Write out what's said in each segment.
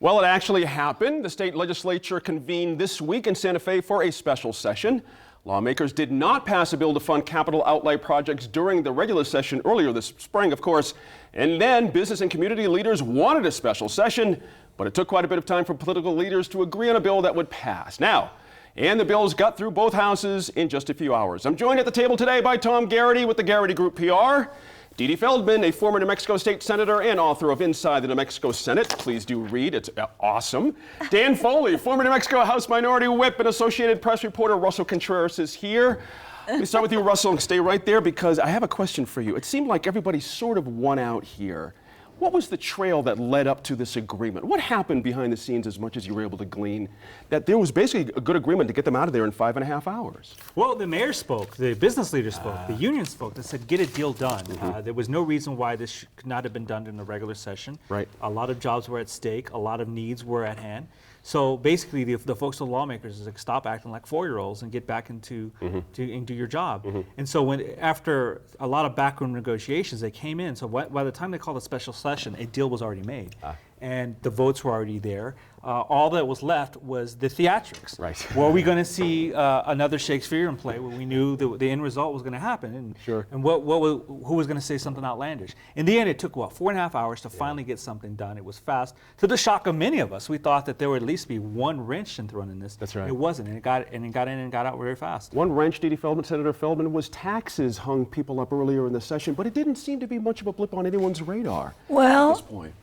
Well, it actually happened. The state legislature convened this week in Santa Fe for a special session. Lawmakers did not pass a bill to fund capital outlay projects during the regular session earlier this spring, of course. And then business and community leaders wanted a special session, but it took quite a bit of time for political leaders to agree on a bill that would pass. Now, and the bills got through both houses in just a few hours. I'm joined at the table today by Tom Garrity with the Garrity Group PR. Dede Feldman, a former New Mexico State Senator and author of Inside the New Mexico Senate. Please do read, it's awesome. Dan Foley, former New Mexico House Minority Whip and Associated Press reporter. Russell Contreras is here. Let me start with you, Russell, and stay right there because I have a question for you. It seemed like everybody sort of won out here. What was the trail that led up to this agreement? What happened behind the scenes, as much as you were able to glean, that there was basically a good agreement to get them out of there in 5.5 hours? Well, the mayor spoke, the business leaders spoke, the union spoke. They said, get a deal done. There was no reason why this could not have been done in a regular session. Right. A lot of jobs were at stake. A lot of needs were at hand. So basically, the folks, the lawmakers, is like, stop acting like 4-year-olds and get back into into your job. And so after a lot of backroom negotiations, they came in. So by the time they called a special session, a deal was already made. And the votes were already there. All that was left was the theatrics. Right. Were we going to see another Shakespearean play where we knew the end result was going to happen? And, Sure. and who was going to say something outlandish? In the end, it took, 4.5 hours to finally get something done. It was fast. To the shock of many of us, we thought that there would at least be one wrench thrown in this. That's right. It wasn't, and it got in and got out very fast. One wrench, Dede Feldman, Senator Feldman, was taxes hung people up earlier in the session, but it didn't seem to be much of a blip on anyone's radar at this point.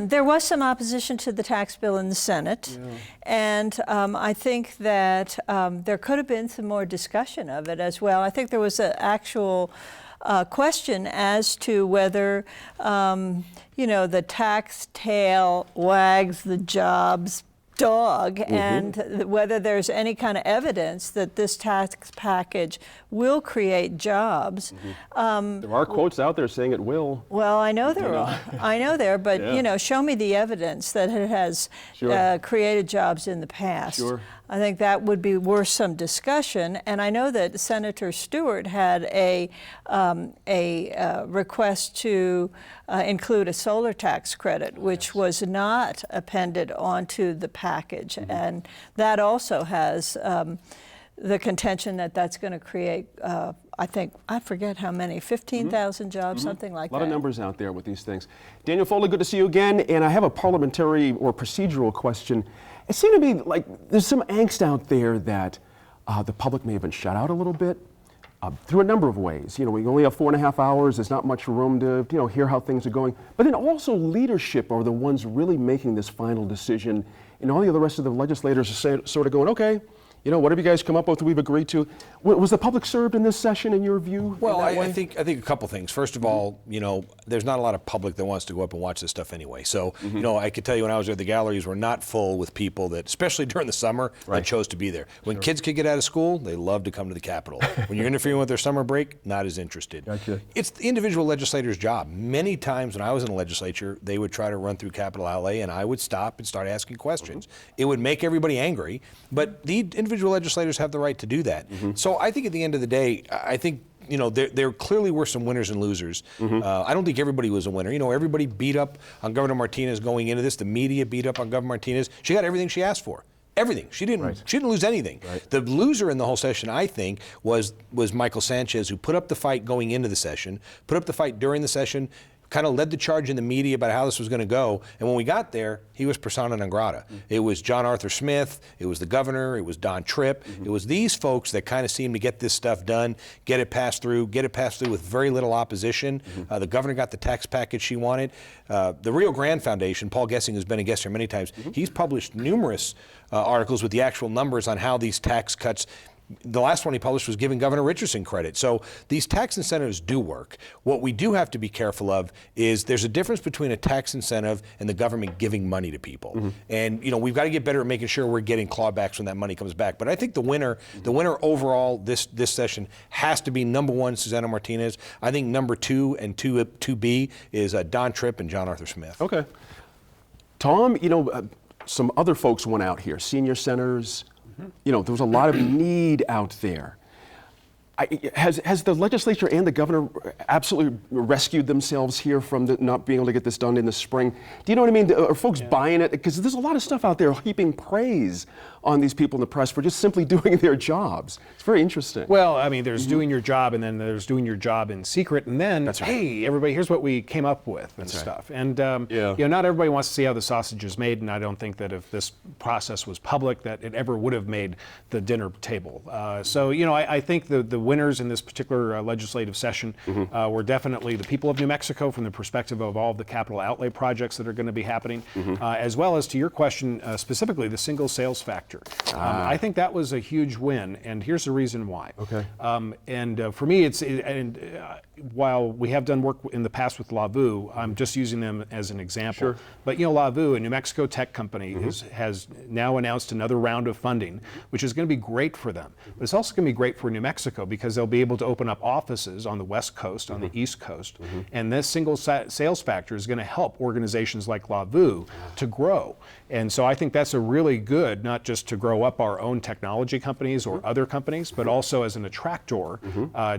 There was some opposition to the tax bill in the Senate, and I think that there could have been some more discussion of it as well. I think there was an actual question as to whether, the tax tail wags the job's dog, and whether there's any kind of evidence that this tax package will create jobs. There are quotes out there saying it will. Well, I know there are. I know there, but show me the evidence that it has created jobs in the past. Sure. I think that would be worth some discussion. And I know that Senator Stewart had a request to include a solar tax credit, which was not appended onto the package. And that also has the contention that that's going to create, I forget how many, 15,000 jobs, something like that. A lot of numbers out there with these things. Daniel Foley, good to see you again. And I have a parliamentary or procedural question. It seemed to me like there's some angst out there that the public may have been shut out a little bit through a number of ways. We only have 4.5 hours. There's not much room to hear how things are going. But then also leadership are the ones really making this final decision. And all the other rest of the legislators are sort of going, okay, whatever you guys come up with, we've agreed to. Was the public served in this session, in your view? Well, I think a couple things. First of all, there's not a lot of public that wants to go up and watch this stuff anyway. So, I could tell you when I was there, the galleries were not full with people that, especially during the summer, that chose to be there. When kids could get out of school, they love to come to the Capitol. When you're interfering with their summer break, not as interested. Gotcha. It's the individual legislator's job. Many times when I was in the legislature, they would try to run through capital outlay, and I would stop and start asking questions. It would make everybody angry, but the individual legislators have the right to do that. So I think at the end of the day, I think there clearly were some winners and losers. I don't think everybody was a winner. Everybody beat up on Governor Martinez going into this. The media beat up on Governor Martinez. She got everything she asked for. Everything. She didn't lose anything. Right. The loser in the whole session, I think, was Michael Sanchez, who put up the fight going into the session, put up the fight during the session, kind of led the charge in the media about how this was going to go. And when we got there, he was persona non grata. It was John Arthur Smith, it was the governor, it was Don Tripp. It was these folks that kind of seemed to get this stuff done, get it passed through with very little opposition. The governor got the tax package she wanted. The Rio Grande Foundation, Paul Gessing, who's been a guest here many times, he's published numerous articles with the actual numbers on how these tax cuts. The last one he published was giving Governor Richardson credit. So these tax incentives do work. What we do have to be careful of is there's a difference between a tax incentive and the government giving money to people. And we've got to get better at making sure we're getting clawbacks when that money comes back. But I think the winner overall this session has to be number one, Susana Martinez. I think number two and 2B is Don Tripp and John Arthur Smith. Okay. Tom, some other folks went out here, senior senators. There was a lot of need out there. Has the legislature and the governor absolutely rescued themselves here from not being able to get this done in the spring? Do you know what I mean? Are folks buying it? Because there's a lot of stuff out there heaping praise on these people in the press for just simply doing their jobs. It's very interesting. Well, I mean, there's doing your job, and then there's doing your job in secret, and then, That's right. hey, everybody, here's what we came up with and stuff. And you know, not everybody wants to see how the sausage is made, and I don't think that if this process was public, that it ever would have made the dinner table. So, you know, I think the winners in this particular legislative session were definitely the people of New Mexico from the perspective of all of the capital outlay projects that are going to be happening, as well as to your question specifically, the single sales factor. I think that was a huge win, and here's the reason why. Okay. For me, while we have done work in the past with Lavu, I'm just using them as an example. Sure. But you know, Lavu, a New Mexico tech company, has now announced another round of funding, which is going to be great for them. But it's also going to be great for New Mexico because they'll be able to open up offices on the West Coast, on the East Coast, and this single sales factor is going to help organizations like Lavu to grow. And so I think that's a really good, not just to grow up our own technology companies or other companies, but also as an attractor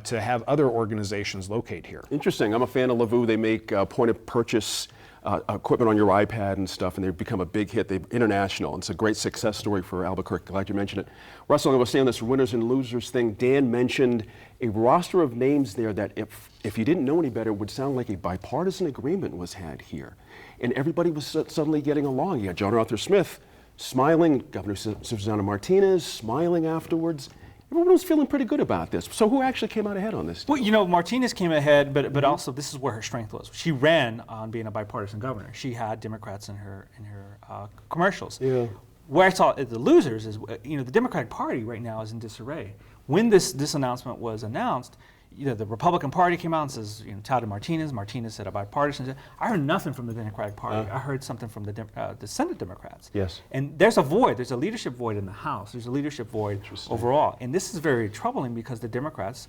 to have other organizations locate here. Interesting. I'm a fan of Lavu. They make point of purchase equipment on your iPad and stuff, and they've become a big hit. They're international. It's a great success story for Albuquerque. Glad you mentioned it. Russell, I'm going to stay on this winners and losers thing. Dan mentioned a roster of names there that, if you didn't know any better, would sound like a bipartisan agreement was had here. And everybody was suddenly getting along. You got John Arthur Smith smiling, Governor Susana Martinez smiling afterwards. Everyone was feeling pretty good about this. So who actually came out ahead on this deal? Well, you know, Martinez came ahead, but also this is where her strength was. She ran on being a bipartisan governor. She had Democrats in her commercials. Yeah. Where I saw the losers is, you know, the Democratic Party right now is in disarray. When this announcement was announced, you know, the Republican Party came out and says, you know, touted Martinez. Martinez said a bipartisan. I heard nothing from the Democratic Party. I heard something from the Senate Democrats. Yes. And there's a void. There's a leadership void in the House. There's a leadership void overall. And this is very troubling because the Democrats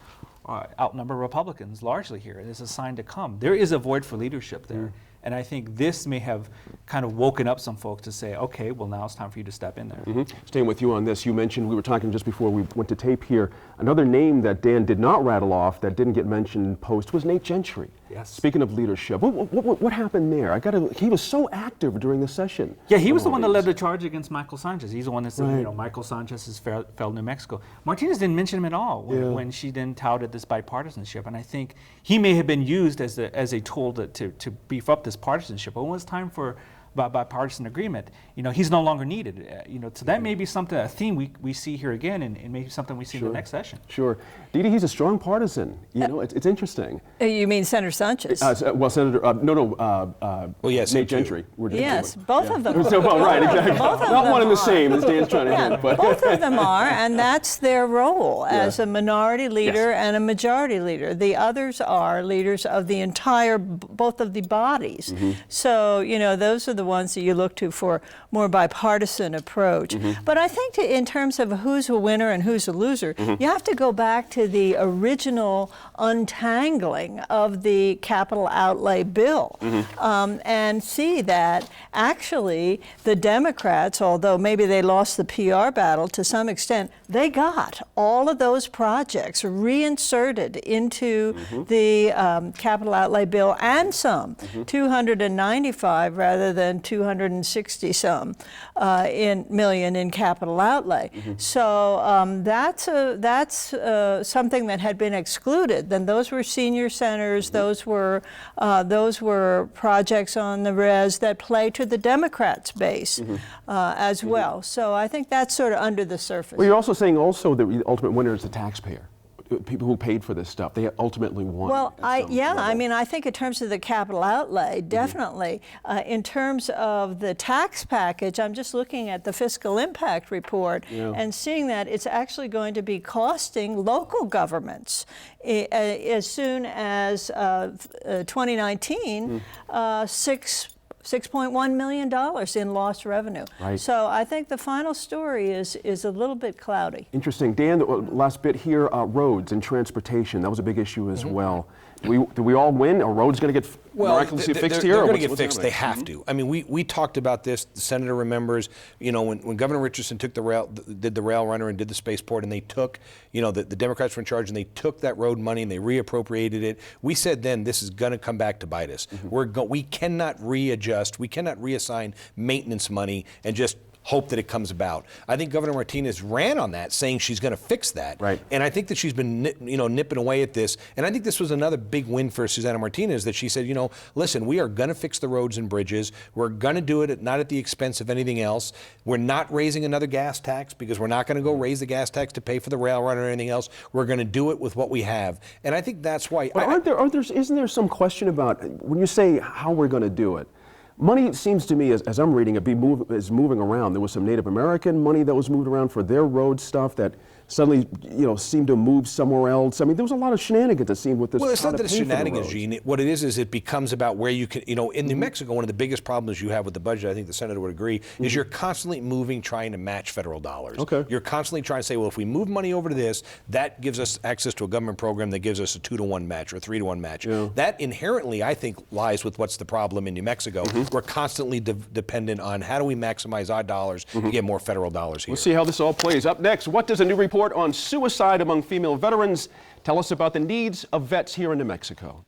outnumber Republicans largely here. And it's a sign to come. There is a void for leadership there. And I think this may have kind of woken up some folks to say, okay, well, now it's time for you to step in there. Staying with you on this, you mentioned, we were talking just before we went to tape here, another name that Dan did not rattle off that didn't get mentioned in post was Nate Gentry. Yes. Speaking of leadership, what happened there? He was so active during the session. Yeah, he was the one that led the charge against Michael Sanchez. He's the one that said, you know, Michael Sanchez has failed New Mexico. Martinez didn't mention him at all when she then touted this bipartisanship. And I think he may have been used as a tool to beef up this partisanship. But when it's time for bipartisan agreement, you know, he's no longer needed. You know, so that may be something, a theme we see here again, and maybe something we see in the next session. Sure. Dee Dee, he's a strong partisan. You know, it's interesting. You mean Senator Sanchez? Well, Senator, Well, yes, Nate him too. Gentry. We're Yes, both of them. So, well, right, exactly. Both of Not them one and the are. same, as Dan's trying to hint. But Both of them are, and that's their role as a minority leader Yes. and a majority leader. The others are leaders of the entire, both of the bodies. So, you know, those are the ones that you look to for more bipartisan approach. But I think in terms of who's a winner and who's a loser, you have to go back to the original untangling of the capital outlay bill and see that actually the Democrats, although maybe they lost the PR battle to some extent, they got all of those projects reinserted into the capital outlay bill and some, 295 rather than 260 some million in capital outlay. So that's something that had been excluded. Then those were senior centers. Those were projects on the res that play to the Democrats' base as well. So I think that's sort of under the surface. Well, you're also saying also that the ultimate winner is the taxpayer. People who paid for this stuff, they ultimately won. Well, at some level. I mean, I think in terms of the capital outlay, definitely. In terms of the tax package, I'm just looking at the fiscal impact report and seeing that it's actually going to be costing local governments as soon as 2019, $6.1 million in lost revenue. Right. So I think the final story is a little bit cloudy. Interesting. Dan, the last bit here, roads and transportation, that was a big issue as well. Do we all win? Are roads going to get miraculously fixed here? They're or going to what's get fixed. They happening? have to. I mean, we talked about this. The senator remembers, you know, when Governor Richardson took did the rail runner and did the spaceport, and they took, you know, the Democrats were in charge, and they took that road money and they reappropriated it. We said then this is going to come back to bite us. We cannot readjust. We cannot reassign maintenance money and just hope that it comes about. I think Governor Martinez ran on that, saying she's going to fix that. Right. And I think that she's been, nipping away at this. And I think this was another big win for Susana Martinez, that she said, you know, listen, we are going to fix the roads and bridges. We're going to do it not at the expense of anything else. We're not raising another gas tax, because we're not going to go raise the gas tax to pay for the rail run or anything else. We're going to do it with what we have. And I think that's why. But isn't there some question about when you say how we're going to do it? Money, it seems to me, as I'm reading it, is moving around. There was some Native American money that was moved around for their road stuff that suddenly, you know, seemed to move somewhere else. I mean, there was a lot of shenanigans, it seemed, with this. Well, it's how not to that it's pay for the shenanigans, roads. Gene. What it is it becomes about where you can, you know, in New Mexico, one of the biggest problems you have with the budget, I think the senator would agree, is you're constantly moving, trying to match federal dollars. Okay. You're constantly trying to say, well, if we move money over to this, that gives us access to a government program that gives us a 2-to-1 match or a 3-to-1 match. Yeah. That inherently, I think, lies with what's the problem in New Mexico. We're constantly dependent on how do we maximize our dollars to get more federal dollars here. We'll see how this all plays. Up next, what does a new report on suicide among female veterans tell us about the needs of vets here in New Mexico?